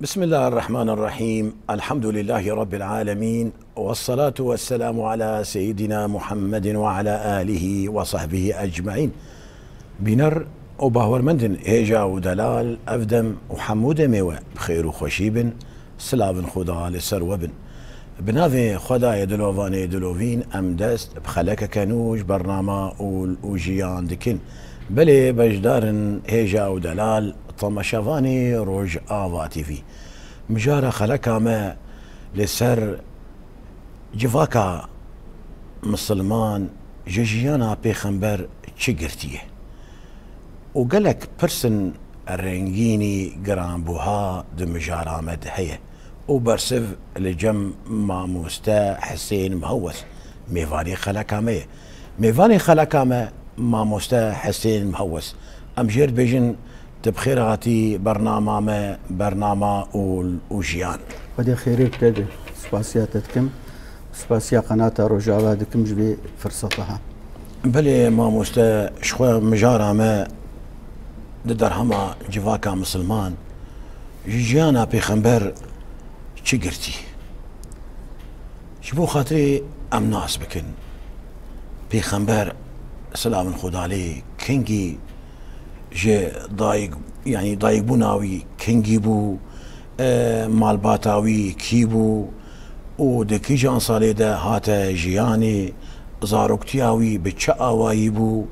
بسم الله الرحمن الرحيم. الحمد لله رب العالمين، والصلاة والسلام على سيدنا محمد وعلى آله وصحبه أجمعين. بنر وباور مندن هيجا ودلال أفدم وحمود ميوة بخير وخشيب سلاب خدا لسروبن بناذي خدا يدلوفان يدلوفين أمدست بخلك كانوج برنامج وجيان دكين بلي بجدارن هيجا ودلال طمشافاني روج آواتي في مجارة خلقها ما لسر جفاكا مسلمان جيجيانا بيخنبر چگرتيه وقالك برسن الرنجيني قران بوها دمجارة مدهية وبرسف لجم ماموستا حسين مهوس ميفاني خلقها ميفاني خلقها ماموستا حسين مهوس أمجير بيجن تبخيراتي برنامج وجيان ودي خيري بتدي سباسياتكم سباسيا قناة رجاوة دكم جبي فرصتها بلي ما مستا شخوة مجارة ما درهما جواكا مسلمان جيانا بيخنبر چگرتي شبو خاطري ام ناس بكن بيخنبر سلام خدا عليه كنجي جي ضايق بوناوي كنجي بو مالباتاوي كيبو ودكي جان صالي ده هاتا جياني زاروكتياوي بتشا آواي بو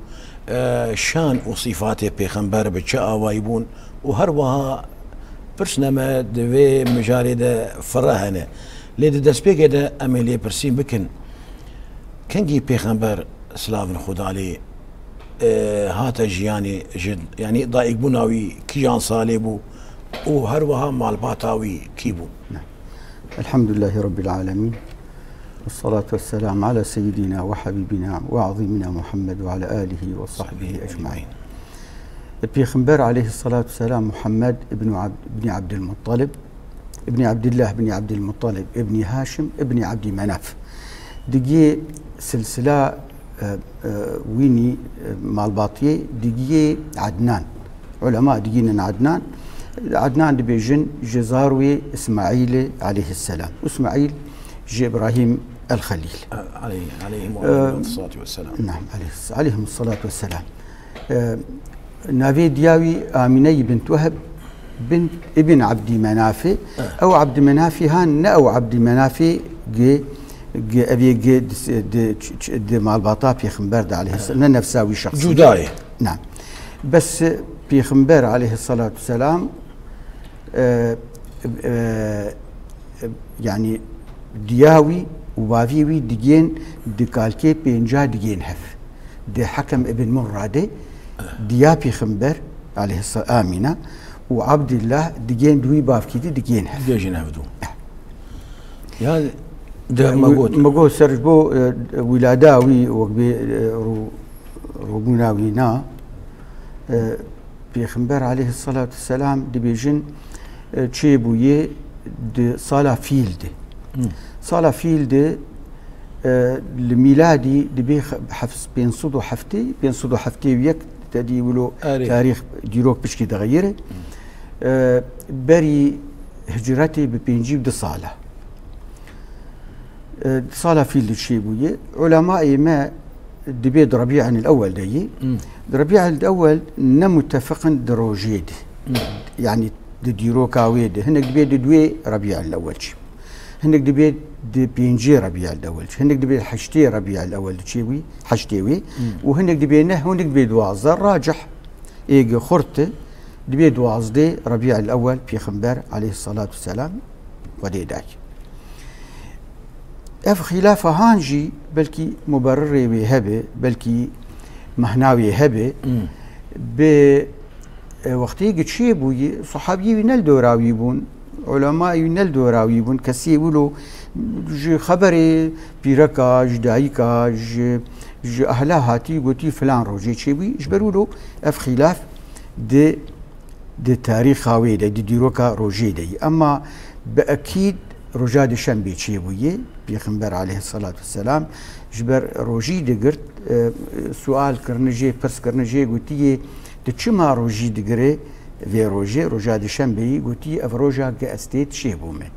شان وصفات پیغمبر بتشا آواي بون وهروها برسنما دوي مجاري ده فرهنه ليد دسبيك ده اميلي برسين بكن كنجي پیغمبر سلام خدا عليه هاتا جياني جد يعني ضايق بوناوي كيان صالبو وهروها مالباتاوي كيبو. نعم. الحمد لله رب العالمين، والصلاة والسلام على سيدنا وحبيبنا وعظيمنا محمد وعلى آله وصحبه أجمعين. البيغمبر عليه الصلاة والسلام محمد ابن عبد المطلب ابن عبد الله بن عبد المطلب ابن هاشم ابن عبد مناف دقي سلسلة ويني مالباطية دقي عدنان علماء دقينا عدنان دبيجن جزاروي اسماعيل عليه السلام واسماعيل جي ابراهيم الخليل عليهم الصلاة والسلام. نعم عليهم الصلاة والسلام. نافي دياوي آمني بنت وهب بنت ابن عبد مناف او عبد مناف هان او عبد مناف جي أبي دي مالباطا بيخنبر عليه السلام نفساوي شخص جوداي. نعم بس بيخنبر عليه الصلاة والسلام يعني دياوي وبافيوي ديجين دكالكي بينجا ديجين هف دي حكم ابن مرادي ديا بيخنبر عليه الصلاة آمنة وعبد الله ديجين دوي بافكيدي ديجين هف ديجين هفدو يعني ده مقول سرجبو ولاداوي وقبي روبوناوي نا بيخنبر عليه الصلاة والسلام دبيجن تشيبويه دي صالة فيلد صالة فيلد الميلادي دبي حفظ بين صدو حفتي ويك تدي ولو تاريخ ديروك بشكي تغيره بري هجرتي ببينجيب دي صالة في الشيبوية علماء ما دبيد ربيع الأول دي ربيع الأول نمتفقا دروجيد يعني ديرو كاويد هنك دبيد دوي ربيع الأول هنك دبيد دي بينجي ربيع الأول هنك دبيد حشتي ربيع الأول شيوي حشتيوي وهنك دبينه هنك دبيد واعظ راجح إيجي خرطة دبيد واعظ دي ربيع الأول في خنبر عليه الصلاة والسلام ودي داك اف خلافه هانجي بلكي مبرر وهبه بلكي مهناوي هبه بوقتي قتشيبو صحابي نل دوراويبون علماء نل دوراويبون كسي ولو جي خبري بيركا جدايكا جي اهلا هاتي قوتي فلان روجي تشيبي جبرولو اف خلاف دي تاريخ هاوي دي ديروكا روجي دي اما باكيد رجاد شنبي تشيبويه بيخنبر عليه الصلاة والسلام جبر روجي دقرت سؤال كرنجي برس كرنجي قلتيه تشما روجي دقري في روجا دشنبي قوتي افروجا كاستيت شيبومه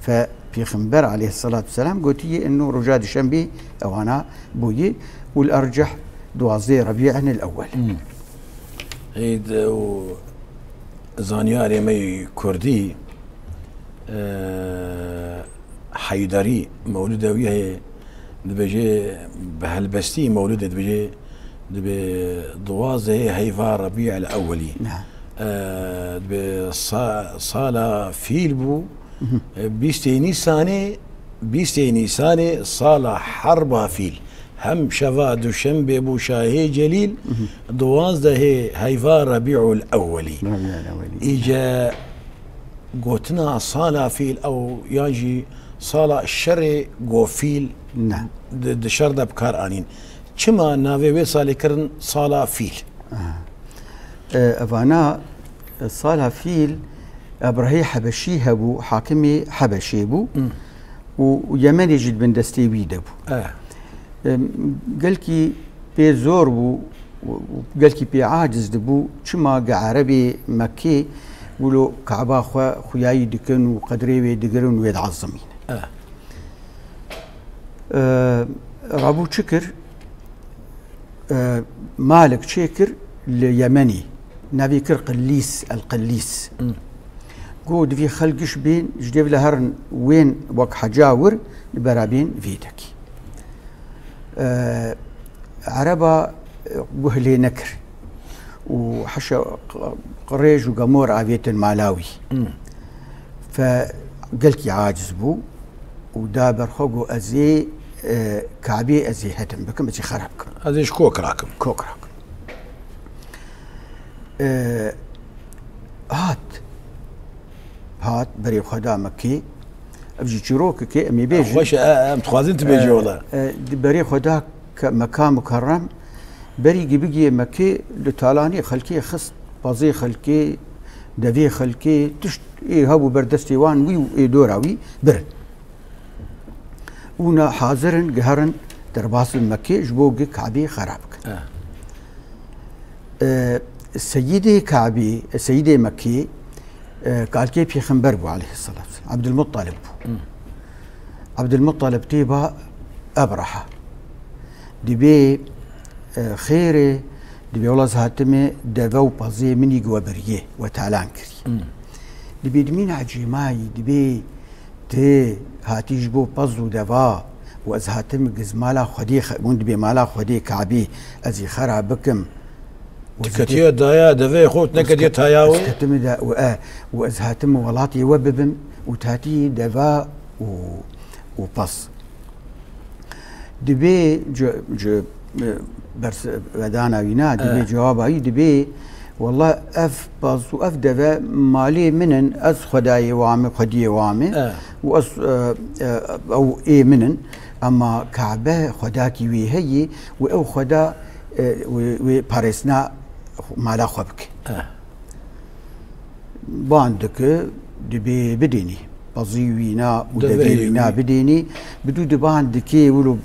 فبيغمبر عليه الصلاة والسلام قوتي انه روجا دشنبي او انا بوي والارجح دوازي ربيع الاول هيد زانياري مي كردي حيدري مولودة وياه دبجي بهالبستي مولودة دبجي دوازي هيفا ربيع الاولي نعم صالة فيلبو بيستي نيساني صالة حربها فيل هم شفا دوشنبه بو شاهي جليل دوازده هيفا ربيع الاولي اجا قوتنا صالة فيل او ياجي صالة الشري قو فيل نعم دشر ده بكار انين كما نافي صالي كرن صالة فيل افانا صالة فيل ابراهي حبشي هبو حاكمي حبشي بو ويمني جد بن دستي بيدبو قالكي بي زور بو قالكي بي عاجز دبو كما عربي مكي ولو كعبا خوياي دكن وقدري دقرن ويتعظمين رابو شكر مالك شكر اليمني نبي كر قليس القليس قود في خلقش بين جديف لهرن وين وك حجاور برابين فيدك عربا وهلي نكر وحشا قريج وقمور آفيت المالاوي فقلكي عاجز بو ودابر خوغو ازي كعبي ازي هتم بكم ازي خرابكم ازي شكوك راكم هات بري خدا مكي ابجي تشيروك كي امي بيجي واش متخوازين تبيجي والله بري خدا مكان مكرم بري جبيجي مكي لتالاني خلكي خص بازي خلكي دفي خلكي تشت ايه هابو بردستي وان وي ايه دوراوي برد ونا حاضرن قهرن درباس المكي جبوغي كعبي خرابك السيدي كعبي السيدي مكي قال كيف بيغمبر بو عليه الصلاة والسلام عبد المطلب عبد المطلب تيبا أبرحة دبي خيري دبي والله زهاتمي دفو بازي مني قوابريه وتعلان كري دبي دمين عجيماي دبي تي هاتيج بو بازو دفا وازهاتم قزمالا خدي من دبي مالا خدي كعبي ازي خرا بكم تكتيا دايا دفي خوت نكدي تاياوي تكتم دا وازهاتم ولاتي وببم وتاتي دفا وباص دبي جو برس بدانا وينا دبي جواب اي دبي والله اف باز واف دفا مالي منن از خداي وامي خدي وامي واس او اي منن اما كعبه خداكي وي هي او خدا وباريسنا مالا خبك باندك دبي بديني بازي وينا ودبي وينا بديني بدو دبان دكي ولو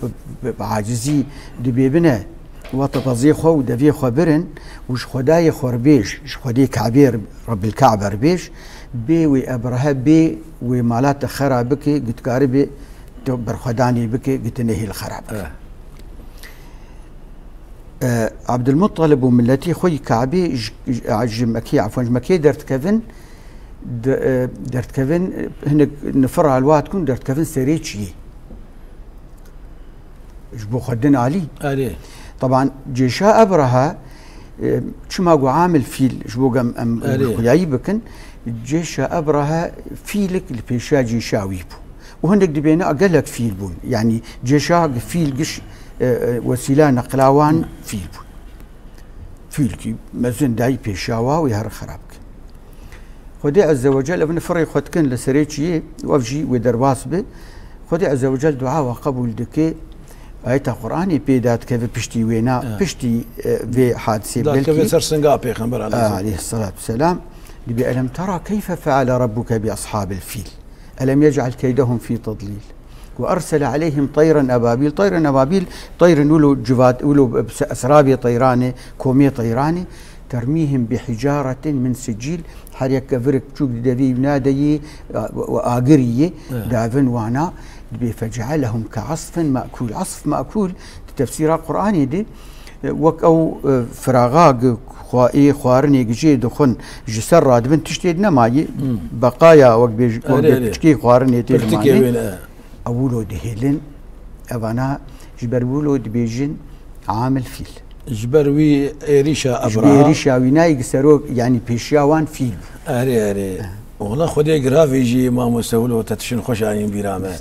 بعاجزي دبي بنا وطبازي خو ودبي خبرن وش خداي خربيش ش خدي كعبير رب الكعبه ربيش بي وابرها بي ومالات خرابك قد قاربي برخداني بك قد نهي الخراب عبد المطلب وملتي خوي كعبي مكي عفوا مكي درت كفن هنا نفر على الوقت كون درت كفن سريتشي جبو خدنا علي طبعا جيشا ابرها شما قو عامل فيل جبو قم خوياي بكن جيشا ابرها فيلك البيشا جيشا ويبو وهندك دبينا اقلك فيل بون يعني جيشا فيل قش وسيله نقلاوان فيلكي مازن داي بيشاوا ويهر خرابك خدي عز وجل ابن فري خدكن لسريتشي وافجي ودرباس به خدي عز وجل دعاء وقبول دكي آية قرآني بيدات كيف بشتي وينا بشتي في حادثة بلكي سرسنقا بيغمبر عليه الصلاة والسلام لبي ألم ترى كيف فعل ربك بأصحاب الفيل ألم يجعل كيدهم في تضليل وأرسل عليهم طيرا أبابيل طير ولو جفات ولو أسرابي طيراني كومي طيراني ترميهم بحجارة من سجيل حريك فرق تشوك دبي نادي وآقرية دافن وانا فجعلهم كعصف مأكول. عصف مأكول تفسير القرآن دي وك أو فراغاق خوارني جي دخن جسر رادبن تشتيد نماي بقايا وك بيجي خوارني تيجي أولو دهيلن أبانا جبرولو دبيجن عامل فيل جبروي ريشا أبرا ريشا ويناي سروك يعني بيشياوان فيل أري والله خدي جراف يجي ما مسؤول تتشن خوش عين بيرامه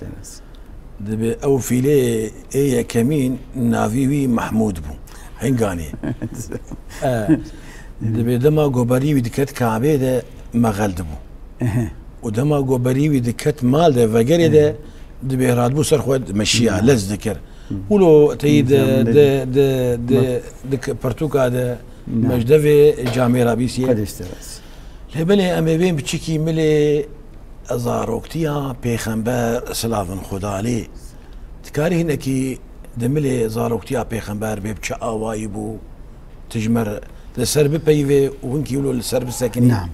دبي أو فيلي إيه كمين نافيوي محمود بو هنغاني دبي دما غوبري ودكت كعبه ده مغلد بو ودما غوبري ودكت مال ده وغيره ده دبي رادبو سر خود مشيا لز ذكر ولو تيد د برتوكا ده مجدوي جاميرا بيسي لبني أمي بين بتشكي ملي زاروكتيا پیغمبر سلافن خدا عليه تكاري هنكي دملي زاروكتيا پیغمبر بيبچا آواي بو تجمر لسر بپيوه وانكي يقولوا لسر بساكنين. نعم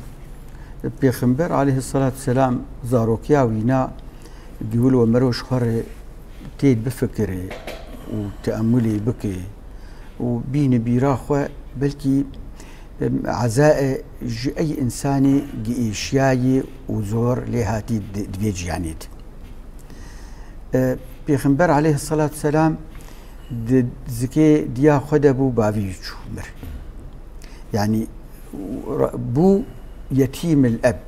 پیغمبر عليه الصلاة والسلام زاروكيا وينا بيقولوا مروش خور تيد بفكري وتأملي بكي وبين بيراخوة بلكي عزاء أي إنساني جيشياي وزور لهاتي دبيج يعنيت پیغمبر عليه الصلاة والسلام زكي ديا خدبو باويجو مر يعني بو يتيم الأب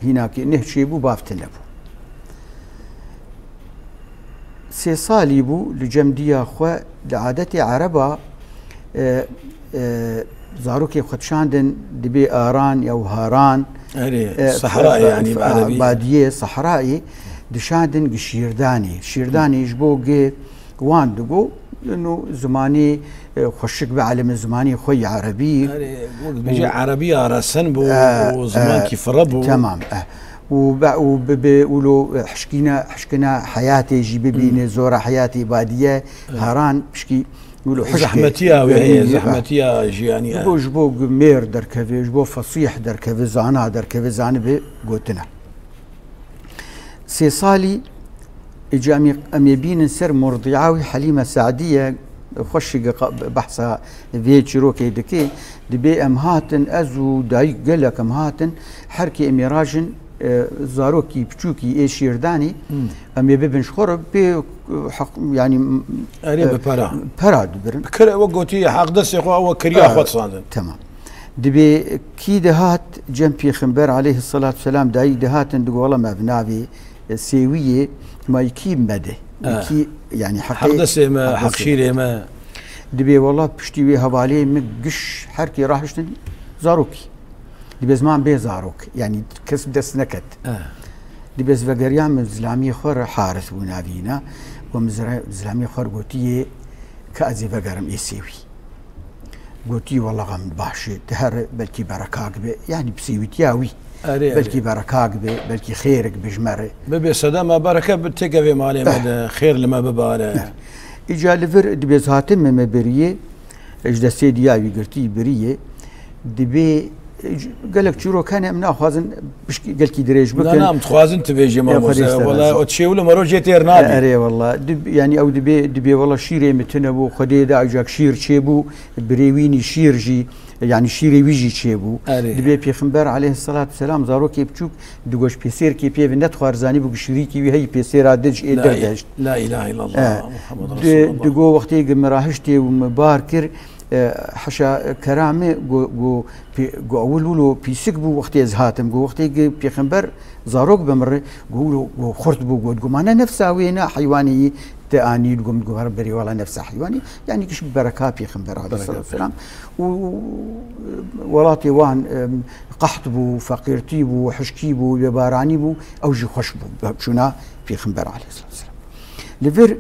هناك نهشي بو بافتنبو سي صالي بو لجم ديا خو لعادتي عربا زاروكي خدشاندن دبي آران أو هاران صحرائي يعني بادية صحرائي دشاندن شيرداني يجبو وان دقو لأنه زماني خشك بعلم زماني خوي عربي بيجي عربية رسن بو وزمان كيف ربو تمام وبيقولوا حشكنا حياتي جيبي بيني زورة حياتي بادية هاران بشكي زحمتيا وهي زحمتيا جياني جبو مير دركفي جبو فصيح دركفي زانا دركفي زانبي قوتنا سي صالي اجا ام يبين سر مرضعاوي حليمه سعديه خش بحثها في تشروكي دكي دبي امهاتن ازو دايق قالك امهاتن حركي اميراجن زاروكي بچوكي اي شيرداني ام يبين شخرب بي حق يعني اريب براد برن كر وقوتي حق دسخو او كريا خد صادن تمام دبي كي دهات جنبي خنبر عليه الصلاه والسلام دايق دهاتن دغ والله ما بنابي سيويه ما يكيب مده يكي يعني حق دسي ما حق شيري ما دبي والله بشتي هوالي مقش حركي راحشتن زاروكي دبي زمان بي زاروك يعني كسب دس نكت دبي زفقريان من زلامي خور حارث ونابينا ومزلامي خور قوتي كأزي فقرم يسيوي قوتي والله غم باشي تهر بلكي بركاك بي يعني بسيوي تياوي بلكي بركاك بلكي خيرك بجمره ببي صدامة بركة بتقوي مالي مدى خير لما بباله إجا لفر دبي زهاتم مبريه اجدا سيدياوي قرتي بريه دبي قالك تشورو كان من اخوازن بشكي قالكي دريج بكن لا نعم تخوازن تبيجي ما والله وتشيولو مرو جيتير نادي اري والله دب يعني او دبي والله شيري متنبو خديدا اجاك شير تشيبو بريويني شيرجي يعني شيري ويجي تشيبو دبي پیغمبر عليه الصلاه والسلام زاروكي بچوك دغوش بيسير كي بي نت خوارزاني بو شريكي وي هي بيسير ادج ادج لا اله الا الله محمد رسول الله دغو وقتي مراهشتي ومباركر حشا كرامه جو اولو بيسك بو وقتي زهاتم جو وقتي پیغمبر زاروك بمر جو خرط بو جو معنا نفسها وينا حيواني تاني قوم جو بري والله نفسها حيواني يعني كش بركه پیغمبر عليه الصلاه والسلام ولاتي وان قحط بو فقيرتي بو حشكي بو بباراني بو او جي خوش بو شنا پیغمبر عليه الصلاه والسلام لفر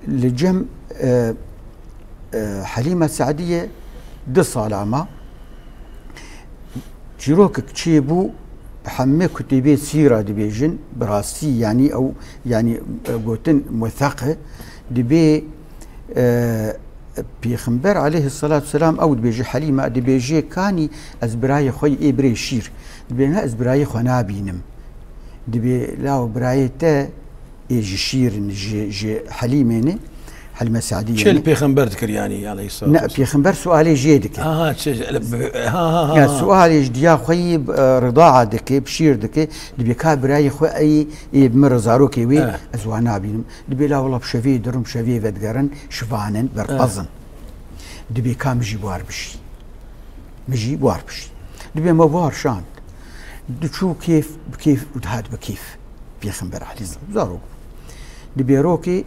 لجم حليمة السعدية دي صالامة جيروك كتشيبو حمي كتبي سيرة دبيجن براسي يعني أو يعني قوتن موثقة دبي پیغمبر عليه الصلاة والسلام او دبیجی حلیمه دبیجی کانی از برای خوی ای بری شیر دبی نه از برای خو نابینم دبی لاو برای تا ایجی شیر جی حلیمه نه حلیمه سعدیه شو البيغمبر ذكر يعني عليه الصلاة والسلام پیغمبر سؤالي جيدك سؤالي جديا خوي رضاعة دك بشير دك دبي كابراي خو اي بمر زاروكي وي ازوانا بينم دبي لا والله بشفي درم شفي ودقرن شفانن برقزن دبي كام جيبوار بشي مجي بوار بشي دبي ما بوار شان دشو كيف بكيف وتهاد بكيف پیغمبر عليه الصلاة زاروك دبي روكي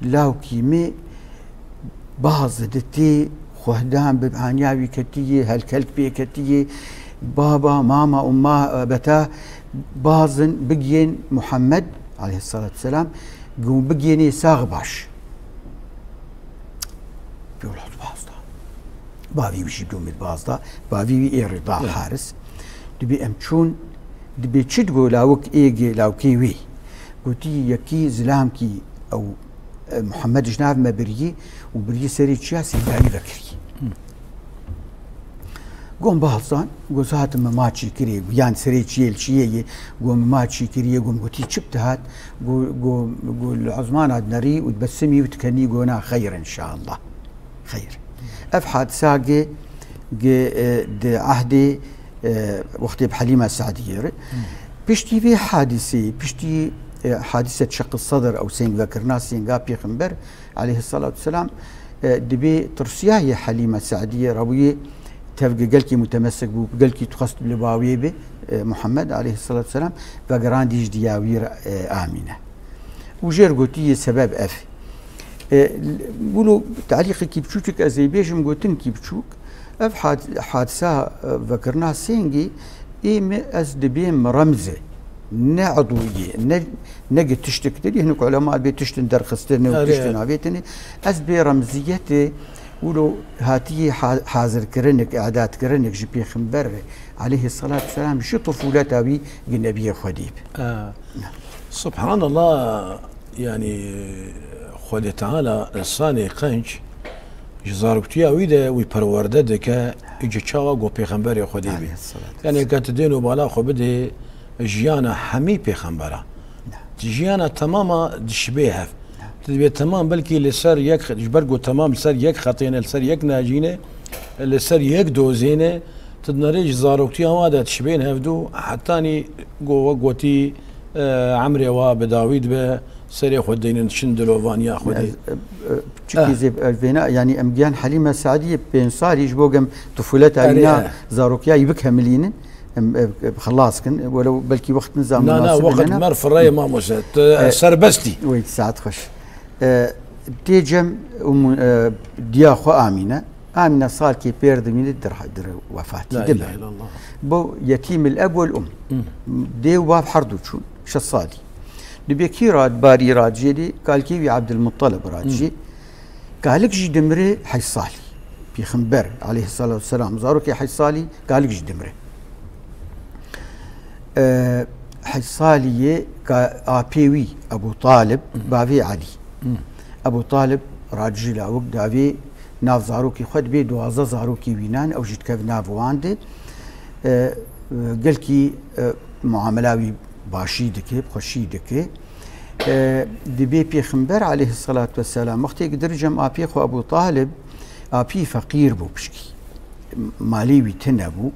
لاو كيمي بعض دتي خهدان ببعانياوي كتية هالكلك بي كتية بابا ماما أمه بتا بعضن بقين محمد عليه الصلاة والسلام قوم بقيني ساغ باش بيقول حط بعض بابي وشي بدوم بعض بابي اي رضا حارس دبي امشون دبي تشدقو لاوك ايجي لاوكي وي قلتي يكي زلامكي او محمد جناب ما بريه وبريه سري تشاسي داني ذكري قوم بحثان قوزات ما ماتشي كريه يعني سري تشيل شيء قوم ماتشي كريه قوم قلتي شبت هات قول عزمان عدنري وتبسمي وتكني قونا خير ان شاء الله خير افحاد ساقي عهدي وقت بحليمه السعديه بيشتي في حادثه بيشتي حادثة شق الصدر أو سين ذكرنا سينغا بيغمبر عليه الصلاة والسلام دبي ترسياه حليمة سعدية روية تفقى قلكي متمسك بو قلكي تخصت بلباوية به محمد عليه الصلاة والسلام فقران ديج دياوير آمنة وجير قوتي سبب أف بولو تعليقي كي بشوتك أزي بيجم قوتن كي بشوك أف حادثة ذكرنا سينغي إيم أز دبيم رمزة نعضوية نجد تشتك تدي هناك علماء بيتشتن درخستن وتشتن عبيتني أز برمزيته ولو هاتي حاضر كرنك إعداد كرنك جبي خنبر عليه الصلاة والسلام شو طفولته بي النبي خديب سبحان الله يعني خدي تعالى الصاني قنش جزاركتيا ويدا ويبرورده دكا يجي تشاوا جو بيغمبر خديبي يعني كانت دينو بالا خو بدي جيانا حمي بيغمبره جيانا تماما دشبيها تبي تمام بلكي لسر يك جبرقو تمام لسر يك خطينا لسر يك ناجينه لسر يك دوزينه تدنريج زاروكتي هذا تشبين هفدو حتاني قوتي عمري وبداويد به سري خدين شندلو فانيا خدي تشكي زي الفينا يعني امجان حليمه السعديه بين صار يجبوقم طفولتها بنا زاروكيا يبكها مليين خلاص كن ولو بلكي وقت نظام لا وقت مر في الرأي ما مشت سربستي وي ساعات خش تيجم دياخو آمنة صار كي بيرد من در وفاتي لا إله إلا الله بو يتيم الأب والأم ديو باب حردو شون شصادي دبيكي راد باري راد جيدي قال كيوي عبد المطلب راد جي قالك جي دمري حيصالي بيخنبر عليه الصلاة والسلام زاروكي حيصالي قالك جي دمري حيصالي كابيوي أبو طالب بافي علي أبو طالب راجي لاوك دافي ناف زاروكي خد بي دوازة زاروكي وينان أو جيت كيف ناف واندي قلكي معاملاوي باشي دكي بخشي دكي دبي بيخنبر عليه الصلاة والسلام وقت يقدر جم أبيخو أبو طالب أبي فقير بو بشكي ماليوي تنبو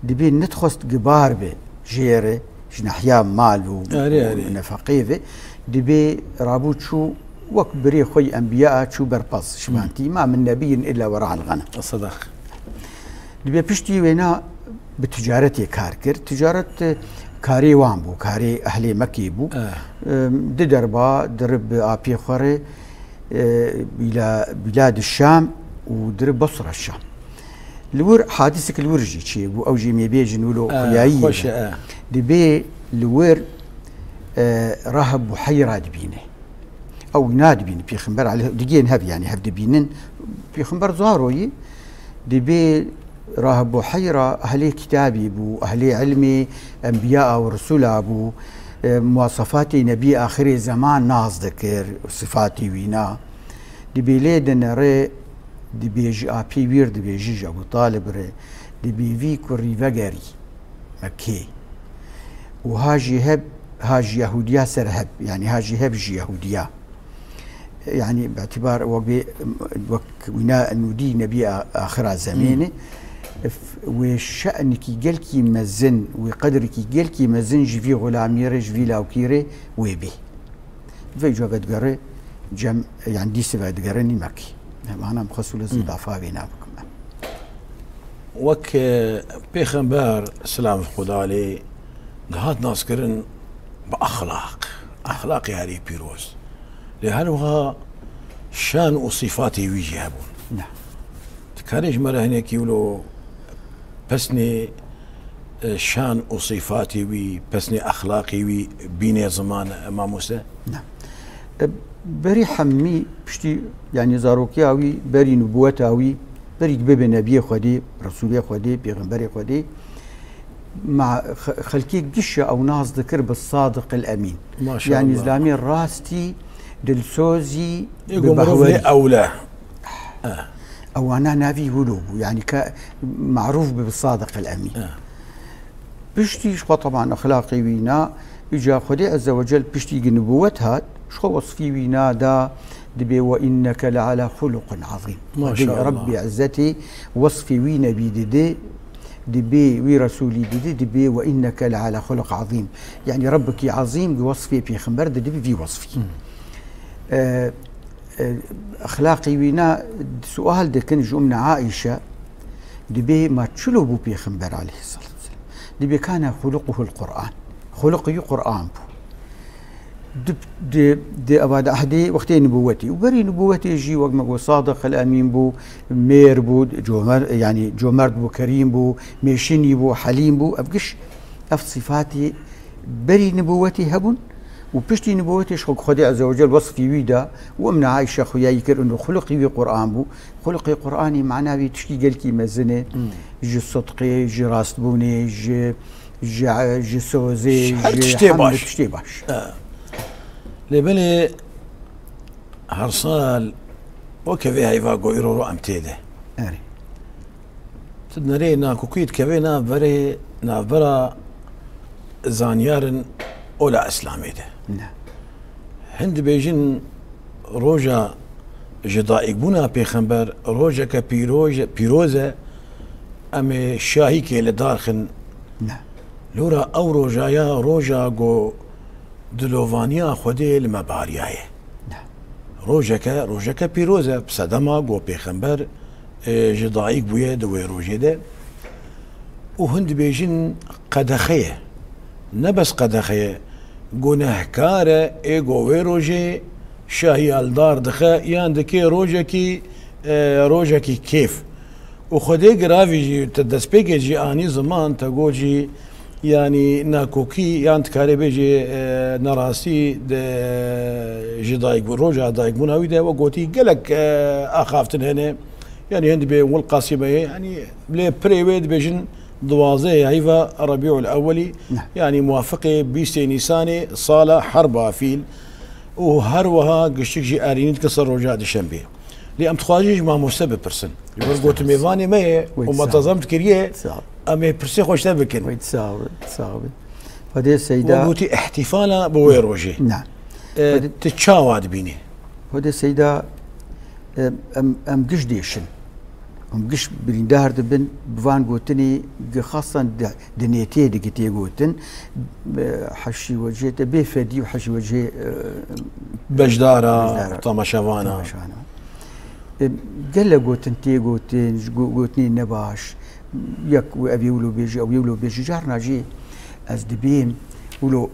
دبي نتخست قبار به جيري جنحيا مالو ونفقيفه دبي رابوت شو وكبري خوي انبياء شو بربص شمانتي ما من نبي الا وراء الغنم الصدق دبي بشتي وينا بتجارتي كاركر تجاره كاري وامبو كاري اهلي مكي بو دربا درب ابي خوري الى بلاد الشام ودرب بصره الشام الور حادثك الورجي شي بو او جيمي بيجن ولو خيايي دبي الور راهب بحيرة دبينه او ناد بين بيخنبر عليه دقين هب يعني هب دبينن بيخنبر زاروي دبي راهب بحيرة اهلي كتابي بو اهلي علمي انبياء ورسول ابو مواصفات نبي اخر زمان ناس ذكر صفاتي وينا دبي ليدن ري دبيج أبي وير دبيج أبو طالب ري دبيفي كوري فجري مكي وهاجي هب هاجي يهوديا سرهب يعني هاجي هب جي يهوديا يعني باعتبار ونا نودي نبي آخر زمانه وشأنك جلكي مزن وقدرك جلكي مزن جفي غلاميره جفي لاوكيره ويبي في جوابت قري جم يعني دي سبعة قرني مكي أنا مخصو لازم ضعفها بينا بكم وك بيخنبار سلام خدا عليه هاد ناس كرن بأخلاق هاري بيروز لهذا شان وصفاتي ويجي هبون نعم تكاريج مرة هناك يقولوا بسني شان وصفاتي وي بسني أخلاقي وي بيني زمان ما موسى نعم بري حمي بشتي يعني زاروكياوي بري نبوتاوي بري بابي نبي خدي رسولي خدي بيغمبري خدي مع خلكي قشة أو ناس ذكر بالصادق الأمين ما شاء يعني الله. إسلامي راستي دلسوزي يقوم أولى أو أنا نافي ولوب يعني معروف بالصادق الأمين بشتي شو طبعا أخلاقي وينا إجا خدي عز وجل بشتي نبوتها شو وصفي وينا دا دبي وإنك لعلى خلق عظيم ما شاء الله. ربي عزتي وصفي وينا بيدي دبي ورسولي دبي وإنك لعلى خلق عظيم يعني ربك عظيم بوصفي في خمبر دبي في وصفي أخلاقي وينا سؤال ده كان جمنا عائشة دبي ما تشلبوا في خمبر عليه الصلاة والسلام دبي كان خلقه القرآن خلقه قرآن دي أباد أحدي وقتين نبوتي وبري نبوتي جي وقت صادق الأمين بو مير بو جومر يعني جومرد بو كريم بو ميشيني بو حليم بو أبقش صفاتي بري نبوتي هبون وبشتي نبوتي شخوك خدي عز وجل وصفي ويدا ومن عايشة خويا يكر انه خلقي بقرآن بو خلقي قرآني معناه بتشكي قلكي مزنة جي صدقي جي راستبوني جي سوزي جي حمد تشتي باش لبلي هرصال وكفي هيفا قويرو أمتيده أري تدنري ناكوكيت كفي نافبرا زانيارن أولا إسلامي ده نعم هند بيجن روجا جدائق بونا بيخنبر روجا كبيروزة أمي شاهي كي لدارخن نعم لورا أو روجايا روجا قو دلوفانيا خودي المبارياي نعم روجا كبيروزة بصدما قو بيخنبر جدائق بويا دوي روجي ده وهند بيجن قدخية نبس قدخية گناهکاره ایگوی روژه شاهی الدار دخه یان دکی روژه کی کیف و خودی گراوی جی تدست پیگه جی آنی زمان تا گو جی یعنی ناکوکی یان تکاری بیجی نراسی جی دایگ روژه دایگ بوناوی ده و گوتی گلک آخافتن هنه یعنی هند بی والقاسمه يعني بلي بريويد بيجن دوازي هيفا ربيع الأولي نعم. يعني موافقة بيستي نيساني صالة حربها فيل وهروها قشتكجي آرينيت كسر رجاء دشنبه لأم تخواجيج ما مستبب برسن يقول قوت ميفاني ماي وما تظمت كريه أمي برسي خوش تبكن ويتساوي فدي سيدة وقوتي احتفالا بوي روجي نعم تتشاواد بيني فدي سيدة أم قش ديشن هم قش بريندار دبن بفان قوتني خاصة دنيتي دقيتي قوتن حشي وجهي بيفدي وحشي وجهي بجدارة طمشافانا قال قوتن تي قوتني نباش يك وابي ولو بيجي او يولو بيجي جارنا جي از دبيم ولو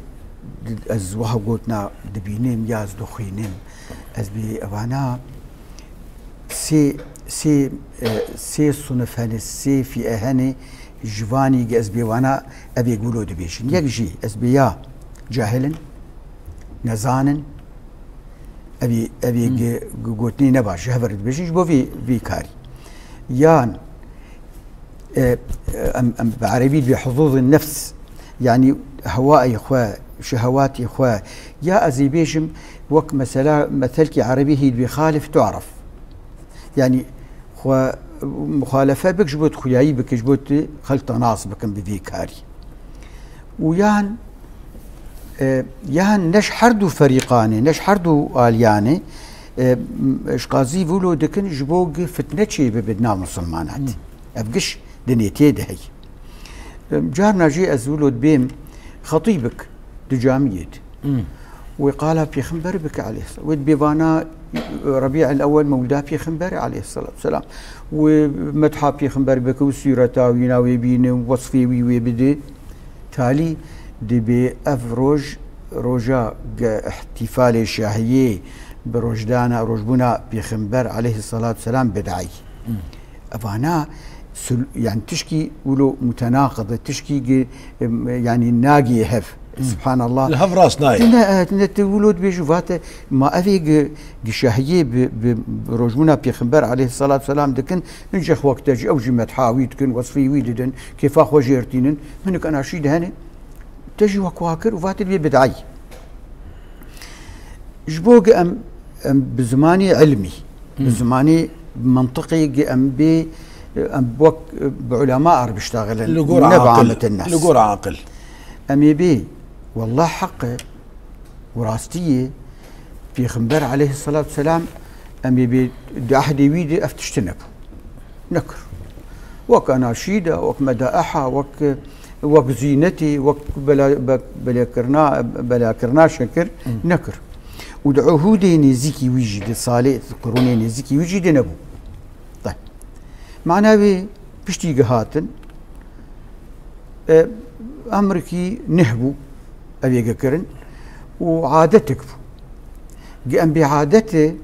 از وها قوتنا دبينيم ياز دخينيم از بي اوانا سي صنف هني سي في اهني جواني از بي وانا ابي قولو دبيشن يك جي از بيا جاهلا نزانا ابي قوتني نباش هبر دبيشن بو في كاري يان بعربي بحظوظ النفس يعني هواء إخوة شهوات إخوة يا أزيبيجم وك مثلك عربي هي بخالف تعرف يعني خو مخالفه بك جبوت خوياي بك جبوت خلط ناس بكم بذي كاري ويان يان نش حردو فريقاني نش حردو آلياني اشقازي فولو دكن جبوق فتنة شي ببدنا مسلمانات افقش دنيتي دهي جارنا جي ازولو بيم خطيبك دجاميت وقال في خنبر بك عليه الصلاة ود بيبانا ربيع الأول مولدا في خنبر عليه الصلاة والسلام ومدحى في خنبر بك وسيرتا ويناوي بين وصفي ويبدي تالي دي بي افروج روجا احتفال الشاهية بروجدانا روجبونا في خنبر عليه الصلاة والسلام بدعي أفانا يعني تشكي ولو متناقضة تشكي يعني ناقي هف سبحان الله الهف راس ناي تولد بيشوفات ما أفيق شاهية بروجبونا في خنبر عليه الصلاة والسلام دكن نجح وقت تجي أو جي مدحاوي دكن وصفي ويددن كيف أخو جيرتينن منك أنا شيد هاني تجي وكواكر وفات اللي بدعي جبوق أم بزماني علمي بزماني منطقي أم بوك بعلماء بيشتغل النبي الناس لقور عاقل أمي بي والله حقه وراستيه في خنبر عليه الصلاة والسلام أمي بي أحد يويدي أفتشتنب نكر وك أناشيدة وك مدائحة وك زينتي وك بلا كرنا شكر نكر ودعوهودي نزيكي ويجي صالح قروني نزيكي ويجي نبو طيب معناه بي بشتي قهاتن أمريكي نهبو أبيقى كرن وعادتك قام بعادته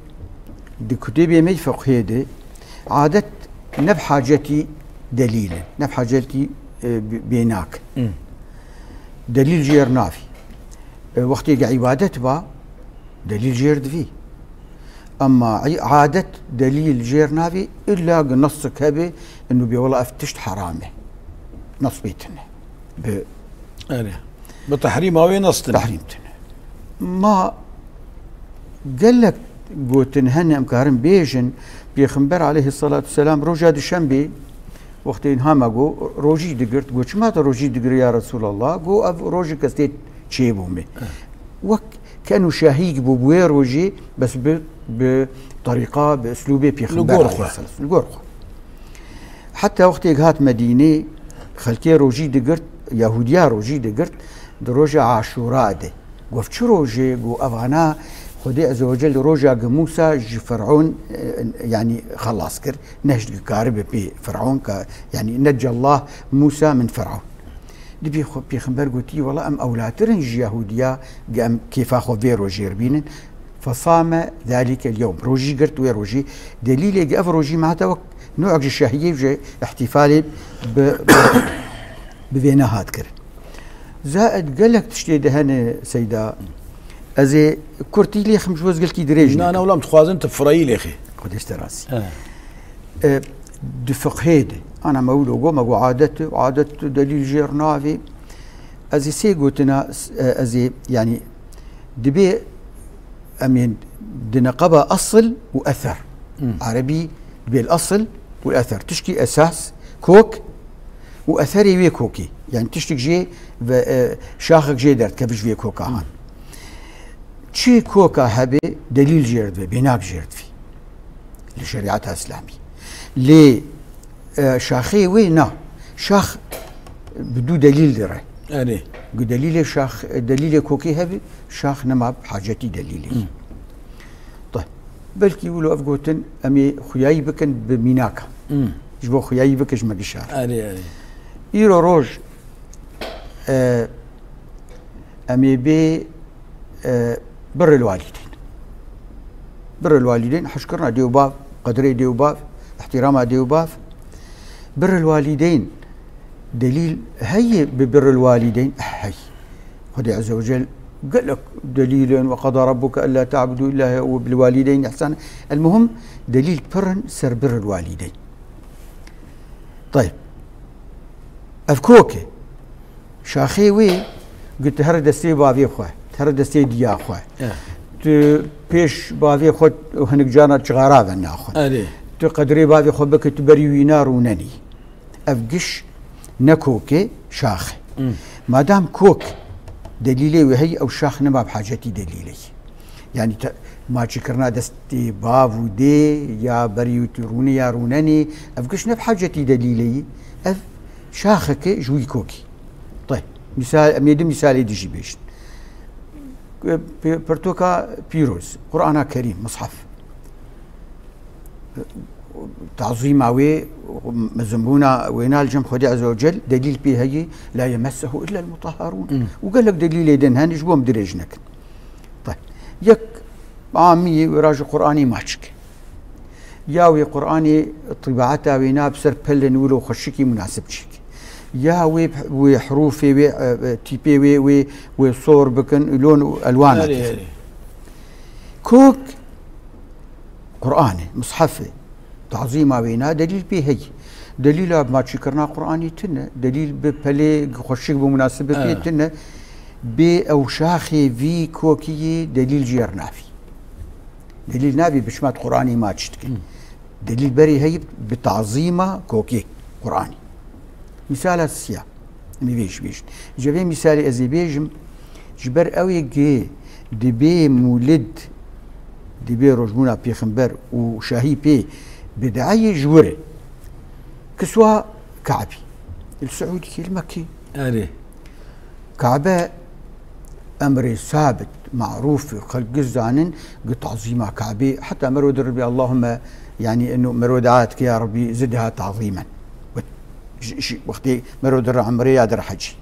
دي كتابي مي فقهيدي عادت نبحاجتي دليل نبحاجتي بيناك دليل جير نافي وقت عبادت با دليل جير دفي أما عادة دليل جير نافي إلا نصك هبي إنه بيولا أفتشت حرامه نص بيتنا بتحريم أو نص تحريمتنا ما قال لك قوتن هن أمكارن بيجن بيخنبر عليه الصلاة والسلام روجا الشنبي وقتين هامقو روجي دقرت قوت ما روجي دقر يا رسول الله قو روجي كستيت شيبومي وك كانوا شاهيق بوبوي روجي بس بطريقة بأسلوبه بيخنبر عليه الصلاة والسلام حتى وقت هات مدينة خلتي روجي دقرت يهوديا روجي دقرت دروجا عاشوراء دي قفت شو روجي قو أفانا خدي عز وجل روجا موسى جي فرعون يعني خلاص كر نهج قارب بفرعون يعني نجى الله موسى من فرعون دي بيخنبر قلتي والله أم أولاترن جي يهوديا قام كيف أخو في روجي ربينن فصام ذلك اليوم روجي قرت ويا روجي دليل قاف روجي معناتها نوع الشهية وجي احتفالي بفينا هات كر زائد قال لك تشتي دهن سيدا ازي كورتي لي خمس جوز قال كي دريج انا ولا متخوازن تفرايل يا اخي خديش راسي دفقهيد انا مولو قوم عادته دليل جيرنافي ازي سيغوتنا ازي يعني دبي امين دنقبه اصل واثر عربي بالاصل والاثر تشكي اساس كوك واثري وي كوكي يعني تشتك جي شاخك جي درت كيفش في كوكا هان شي كوكا هبي دليل جيرد بيناك جيرد في لشريعتها الاسلامي لي شاخي وينا شاخ بدو دليل دري يعني دليل شاخ دليل كوكي هبي شاخ نما بحاجتي دليلي طيب بلكي ولو افقوتن امي خياي بكن بميناكا جبو خياي بكش مقشار يعني إيرو روج أمي بي بر الوالدين حشكرنا ديوباف قدري ديوباف احترامها ديوباف بر الوالدين دليل هي ببر الوالدين هي خدي عز وجل قال لك دليل وقضى ربك ألا تعبدوا إلا هو بالوالدين إحسانا المهم دليل برن سر بر الوالدين طيب أفكوكي شاخي وي قلت هر دستي بافي خواه هر دستي ديا خواه بيش بافي خود وهنك جانا تشغارا بنا خواه تقدري بابي خبك تبري وينار ونني أفقش نكوكي شاخ ما دام كوك دليلي وهي أو شاخ نما بحاجتي دليلي يعني ما شكرنا دستي باب ودي يا بريوتي روني يا رونني أفقش بحاجتي دليلي أف شاخك جوي كوكي. طيب مثال أميد مثال ديجي بيش برتوكا بيروز قرآن كريم مصحف تعظيم عوي مزمونا وينال جم خدي عز وجل دليل به هي لا يمسه الا المطهرون وقال لك دليل يدن هاني جوا مدرجنك. طيب يك عامي وراج قراني ماشك ياوي قراني طباعته وينا بسر بلن ولو خشكي مناسب شك يا وي حروفي وي تيبي وي صور بكن لون الوان كوك قراني مصحفي تعظيم وينا دليل به هي دليل ما شكرنا قراني تنه دليل ببلي خشك بمناسبه فيه تنه باوشاخي في كوكي دليل جير نافي دليل نافي بشمات قراني ما تشتكي دليل بري هي بتعظيمه كوكي قراني مثال السيا مي بيش جابي مثال ازي بيجم جبر قوي جي دبي مولد دبي رجمونا بيخنبر وشاهي بي بدعي جوره كسوة كعبي السعودي المكي كعبة أمر ثابت معروف في خلق الزانن قلت عظيمة كعبي حتى مرود ربي اللهم يعني انه مرودعاتك يا ربي زدها تعظيما وقتي مرود عمري يادر حجي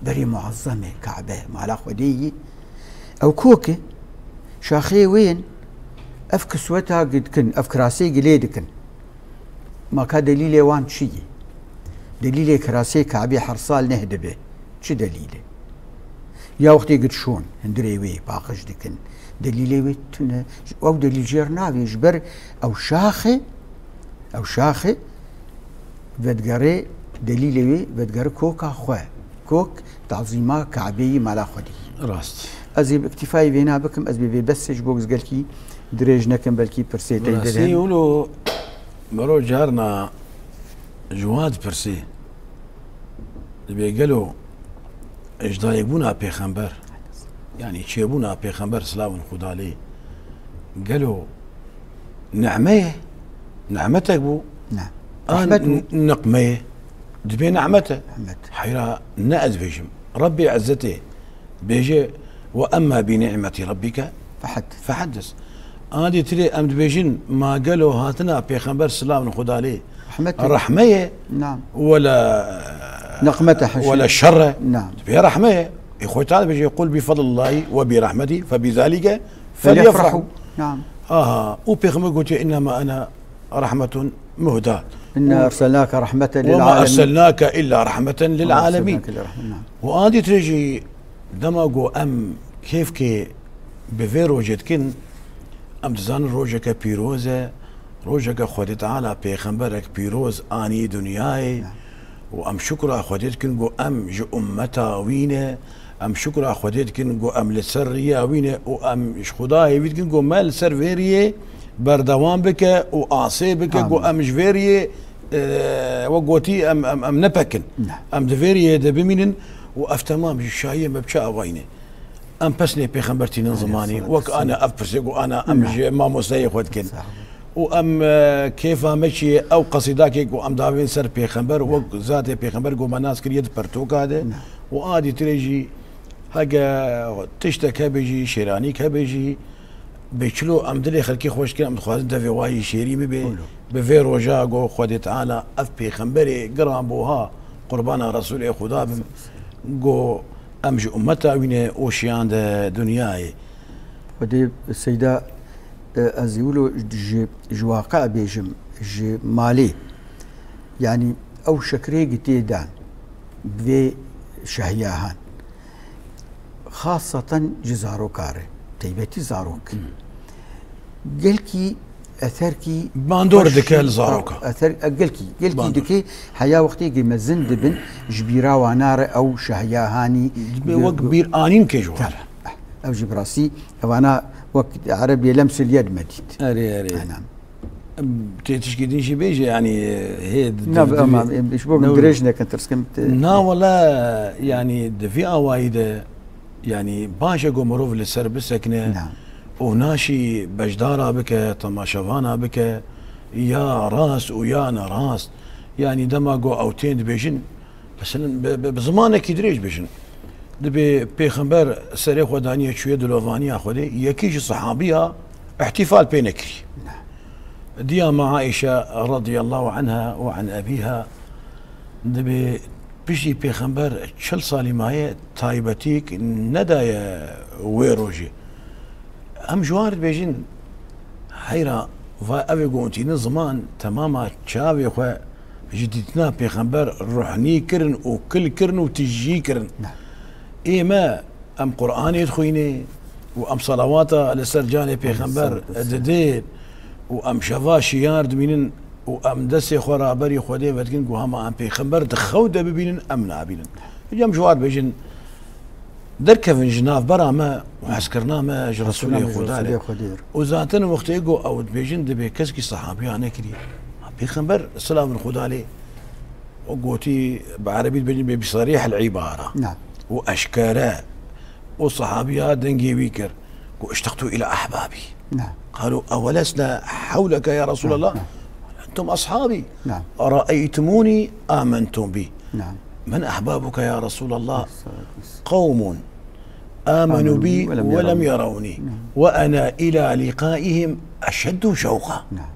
بري معظمة كعبة مع خدي او كوكي شاخي وين افك سوتها قد كن افكراسي قليد كن ما كان دليلي وان شي دليلي كراسي كعبي حرصال نهدبه شو دليله يا وقتي قد شون هندري وي باقش دكن دليلي ويتنا او دليل جيرناوي جبر او شاخي بدقري دليلي وي بدقري كوكا خوا كوك تعظيما كعبي مالا خدي راست ازي باكتفاي بينا بكم ازبي بس بوكس قالكي دريج نكم بلكي برسي تيدل يقولوا مرو جارنا جواد برسي اللي قالوا اجداي بونا پیغمبر يعني چه بونا پیغمبر سلام خدا عليه قالوا نعمتك بو نعم نقمه دبي نعمته حيرا نأذ بيجم ربي عزته بيجي واما بنعمه ربك فحدث هذه تري امد بيجن ما قالوا هاتنا پیغمبر سلام خدا عليه رحمه نعم ولا نقمته ولا الشر نعم في رحمه اخوي تعالى بيجي يقول بفضل الله وبرحمته فبذلك فليفرحوا نعم وبيغمر قلت انما انا رحمه مهداه إنا أرسلناك رحمة للعالمين وما أرسلناك إلا رحمة للعالمين نعم. وأنت تريجي دماغو أم كيف كي بفير وجدكن أم تزان روجك بيروزة روجك خودت على بيخنبرك بيروز آني دنياي نعم. وأم شكرا خودتكن جو أم جو أمتا وينه أم شكرا خودتكن جو أم لسرية وينه وأم خداي بيتكن جو مال سرفيريه بردوام بك وآسي بك جو أم جفيريه وقوتي أم نبكن نعم. أم دفيريه دبمينن وأفتمام الشاية مبشاء وينه أم بسني بيخنبرتي نظماني وك أنا أفرسك وأنا أم ما مسيح ودكن وأم كيف مشي أو قصيداك وأم دافين سر بيخنبر وك ذات بيخنبر جو مناس كريد برتوك هذا وآدي تريجي هاجا تشتكى بيجي شيراني كبيجي بيشلو أم دلي خلكي خوش كنا أم خوازن تفي واي شيري بفي روجا جو خودي تعالى أف بيخنبري قرام بوها قربانا رسول خدا جو أمجي أمتا وين أوشيان دنياي ودي السيدة أزيولو جواقع بيجم جي مالي يعني أو شكري قتيدان بذي شهياهان خاصة جزارو كاري تيبتي زاروك قلكي أثركي باندور دكال زاروكا أثر قلكي دكي حيا وقتي قي مزن دبن جبيرا ونار أو شهياهاني وقت بير آنين كجوار أو جبراسي أو أنا وقت عربي لمس اليد مديد أري نعم تشكي شي بيجي يعني هي نعم شبوك دريجنا كنت رسكمت نا والله يعني في أوايد يعني باشا قومروف للسر بالسكنة نعم وناشي بجدارة بك طماشفانا بك يا راس ويا أنا راس يعني دما قو أوتين دبيجن مثلا بزمانك يدريج بيجن دبي بيخنبر سريخ ودانية شوية دلوفانية أخذي يكيش صحابيها احتفال بينكري ديا مع عائشة رضي الله عنها وعن أبيها دبي بيجي بيخنبر شل صالي معي تايبتيك ندايا ويروجي أم جوارد بيجين حيرا فأبي قونتي نزمان تماما تشابي خو جديتنا بيخنبر روحني كرن وكل كرن وتجي كرن إيه ما أم قرآن يدخيني وأم صلواتا لسرجاني بيخنبر ددين وأم شفا شيار دمينن وأم دسي خرابري خودي فتكن قوهما أم بيخنبر دخودة ببينن أم نابينن جام جوار بيجن دركفن جناف برا ما وعسكرنا ما رسولي خدالي وزاتن وقت يقو أو بيجن دبي كسكي صحابي أنا كري بيخنبر السلام من خدالي وقوتي بعربي بيجن بصريح العبارة نعم وأشكالا والصحابيات دنجي بيكر واشتقتوا إلى أحبابي نعم قالوا أولسنا حولك يا رسول الله نعم. أنتم أصحابي نعم. رأيتموني آمنتم بي نعم. من أحبابك يا رسول الله قوم آمنوا بي ولم يروني نعم. وأنا إلى لقائهم أشد شوقا نعم.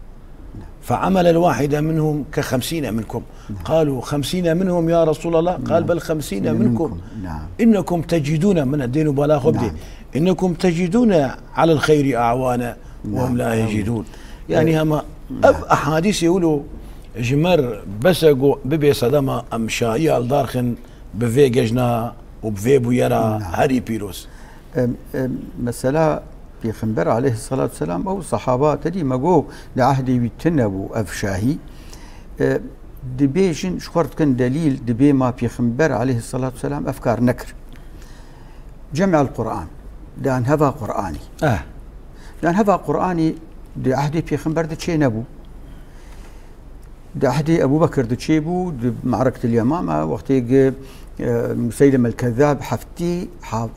فعمل الواحد منهم ك50 منكم قالوا 50 منهم يا رسول الله قال بل 50 منكم نعم. إنكم تجدون من الدين بلا خبدي إنكم تجدون على الخير أعوانا وهم لا يجدون يعني هما أحاديث يقولوا جمر بسقوا ببي صدما أم شايال دارخن بفي ججنا وبفي بويرا هاري بيروس مثلا بيخنبر عليه الصلاة والسلام أو الصحابة تدي مقو لعهدي بيتنبوا أفشاهي دبيجن شخورت كان دليل دبي ما بيخنبر عليه الصلاة والسلام أفكار نكر جمع القرآن دان هذا قرآني دان هذا قرآني دي عهدي بيخنبر دتشي نبو دي عهدي أبو بكر دتشي بو دي معركة اليمامة وقتي مسيلم الكذاب حفتي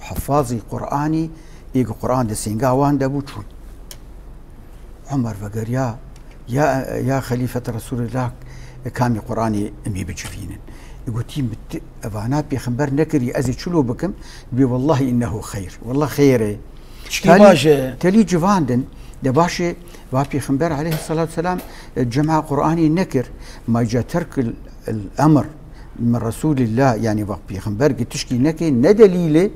حفاظي قرآني يقول قرآن دي سينغاوان دابو تشون عمر فقر يا خليفة رسول الله كامي قرآني امي بجفينن يقول تيم افانا بيخنبر نكري ازي شلو بكم بي والله انه خير والله خير تالي جفاندن دباشي وابي خنبر عليه الصلاة والسلام جمع قرآني نكر ما جاء ترك الامر من رسول الله يعني وقت بيخنبر تشكي نكي ندليله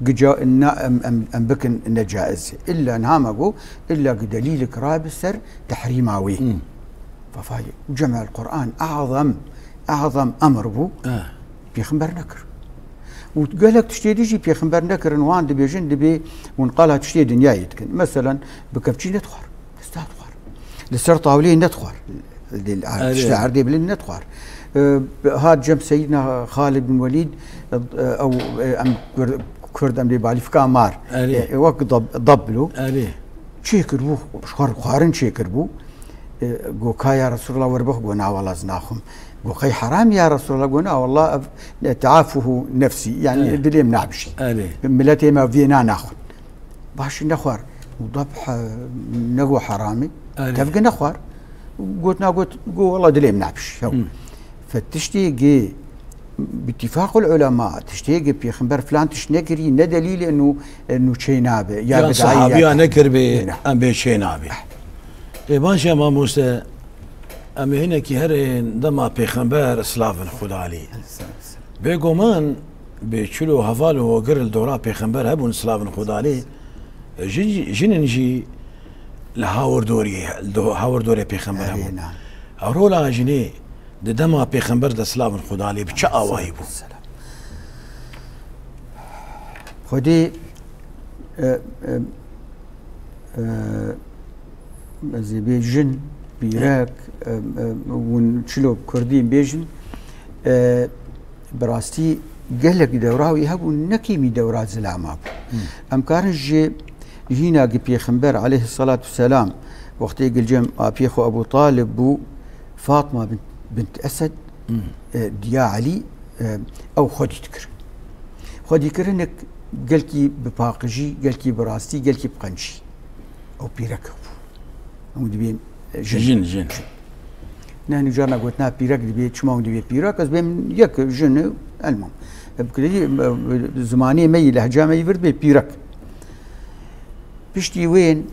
جاء ام بكن نجائز الا نامقو الا دليل كراب السر تحريماوي ففاي جمع القرآن اعظم امر بو بيخنبر نكر وقال لك تشتي ديجي بيخنبر نكر وان دبي جن دبي ونقالها تشتي دنيا يتكن مثلا بكفتشي نتخر استاتخر لسر طاولين نتخر تشتي عردي بلين نتخر هاد جنب سيدنا خالد بن وليد او ام كرد ام بالي فكامار وقت ضبلو شيكر بو شخر خارن شيكر بو قوكا يا رسول الله وربخ قونا والله زناخم قوكي حرام يا رسول الله قونا والله تعافه نفسي يعني دليم نعبشي ملتي ما فينا ناخذ باش نخور وضبح نقو حرامي تفق نخور قلت والله دليم نعبش فتشتي باتفاق العلماء تشتي بيخنبر فلان تشنكري ندليل انه شي نابه يا صحابي يا نكر ام بشي نابه باشا ما موسى ام هنا كي هرين دما بيخنبر سلافن خدا علي بيقومان بيشلو هفالو وقر الدورا بيخنبر هبون سلافن خدا علي جننجي لهاور دوري بيخنبر هبون اورولا جني دما بيخنبر دا سلافن خدا علي بچا اوايبو خدي زي بيجن بيراك ونشلو كردين بيجن براستي قالك دوراوي هبو نكيمي دورات زلاماب امكارن جي هنا بيخنبر عليه الصلاة والسلام وقت يقل جم أبيخو أبو طالب بو فاطمة بنت أسد ديا علي أو خودي تكر خودي كرنك قلتي بباقجي قلتي براستي قلتي بقنشي أو بيرك أو دبين جن نحن جارنا قلتنا بيرك دبي شما دبي بيرك بس بين يك جن المهم بكذي زماني مي لهجة مي يفرد بيرك بشتي وين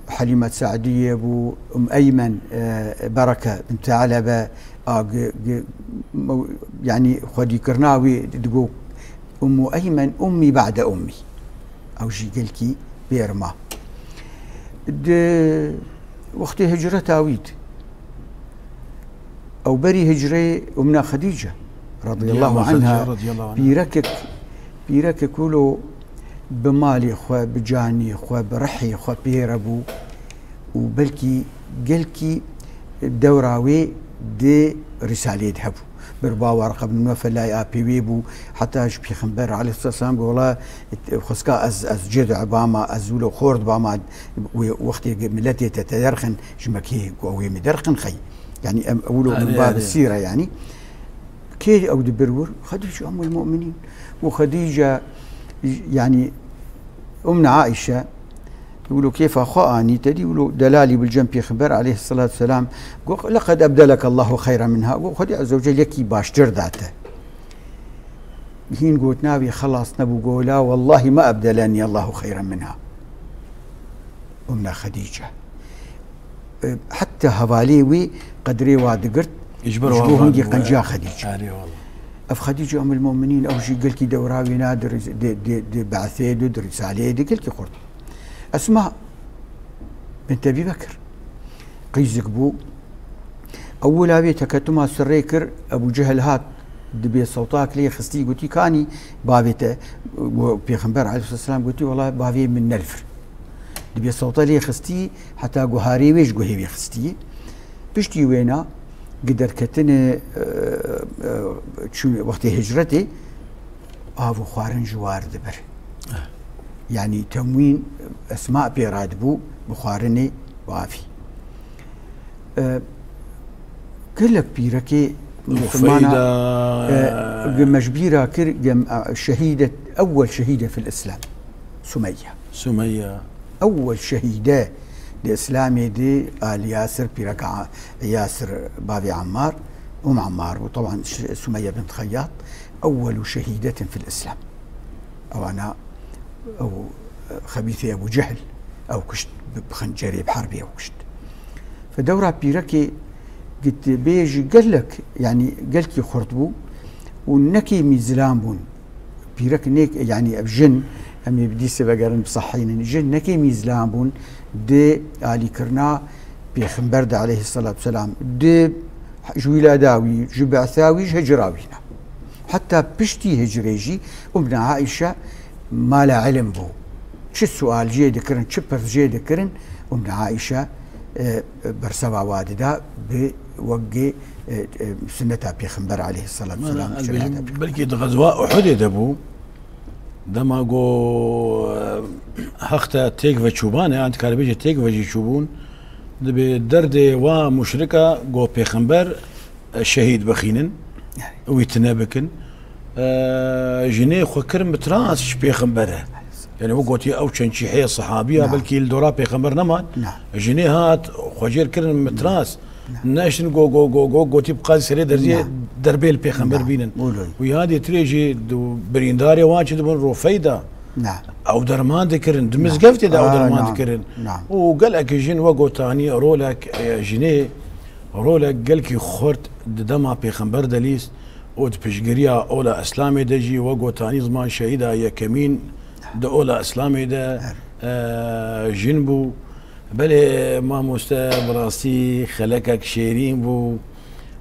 حليمة سعدية أبو أيمن بركة بنت علبة يعني خدي كرناوي تقول أيمن أمي بعد أمي أو شي قلكي بيرما وقت هجرة تاويد أو بري هجرة أمنا خديجة رضي الله عنها بيرك كله بمالي خو بجاني خو برحي خو بيربو وبلكي قلكي دوراوي دي رسالة هبو بربا ورقة بن نوفل لا بيبو حتى بيخنبر عليه الصلاة والسلام والله خسكا از جد عباما ازولو خورد باما وقت ملتي تتدرخن جمكي قوي مدرخن خي يعني اولو من باب السيرة يعني كي او دبرور خديجة ام المؤمنين وخديجة يعني أمنا عائشة يقولوا كيف أخواني تدي يقولوا دلالي بالجنب خبر عليه الصلاة والسلام لقد أبدلك الله خيرا منها وخدي عز وجل يكي باشتر ذاته هين قلت نابي خلاص نبو قولا والله ما أبدلني الله خيرا منها أمنا خديجة حتى هواليوي قدري وادقرت يجبروهم دي قنجا خديجة اف خديجه ام المؤمنين او شي قلتي دوراوي نادر دي بعثي دي رساله دي قلتي قرط اسماء بنت ابي بكر قيزك بو اول ابي تكتما سريكر ابو جهل هات دبي صوتاك لي خستي قلتي كاني بابته وبيغمبر عليه الصلاه والسلام قلتي والله بابي من نلفر دبي صوتا لي خستي حتى قهاري ويش قهي خستي بشتي وينا قدر كتن وقت هجرتي ابو خوارن جوار دبر يعني تموين اسماء بيراد بو بخارني وافي كلك بيركي فايدة مجبيرة شهيدة أول شهيدة في الإسلام سمية أول شهيدة الإسلامي دي آل ياسر بيركع ياسر بابي عمار عمار وطبعا سمية بنت خياط أول شهيدة في الإسلام أو أنا أو خبيثي أبو جهل أو كشت بخنجري بحربي أو كشت فدورة بيركي قلت بيجي قال لك يعني قالك خرطبو ونكي ميزلام بون بيرك نيك يعني بجن أمي بدي سبقرن بصحين جن نكي ميزلام بون دي آلي كرنا بيخنبرد عليه الصلاة والسلام دي جويلا داوي جبعثاوي هجراوينا حتى بشتي هجريجي أمنا عائشة ما لا علم بو شو السؤال جي ذكرن شبرز جي ذكرن أمنا عائشة برسوا واددا بوجه سنتها بيخنبر عليه الصلاة والسلام بلكي غزوة أحد دبو دما جو حقتا تيك وشوبان يعني كاربيجي تيك وجي شوبون دبي درد ومشركة جو بيخنبر شهيد بخينن ويتنابكن جنيه خو كرم بتراس بيخنبره يعني وقوتي او شنشيحيه صحابيه نعم. بلكي الدورا بيخنبر نمان نعم. جنيهات خوجير كرم متراس ناشن جو قوتي بقى سري درجه دربي البيخنبر نعم. بينن وهذه تريجي برينداري واجد من روفيدا نعم او درمان ذكرن دمزقفتي نعم. او درمان ذكرن نعم. وقال لك جن وقوتاني رولك جنيه رولك قالك خورت دما بيخنبر دليس ود بشجريا اولا اسلامي دجي وقوتاني زمان شهيدا يا كمين ده اولا اسلامي ده جنبو بله ما مستا براسي خلقك شيرين بو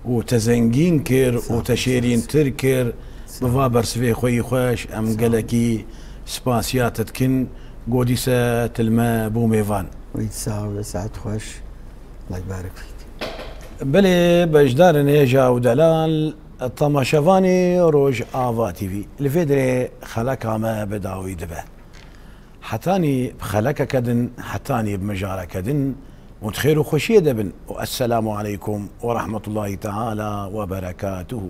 وتزنجين كر وتشيرين تركر بفا برسفي خوي خوش ام قالكي سباسيات تكن قوديسة تلما بو ميفان ويتساوي ساعة خوش الله يبارك فيك بله بجدار نيجا ودلال الطماشفاني روج آفا تي في الفيدري خلقها ما بداوي دبه حتاني بخلك كدن حتاني بمجارة كدن وتخير وخشية دبن. والسلام عليكم ورحمة الله تعالى وبركاته.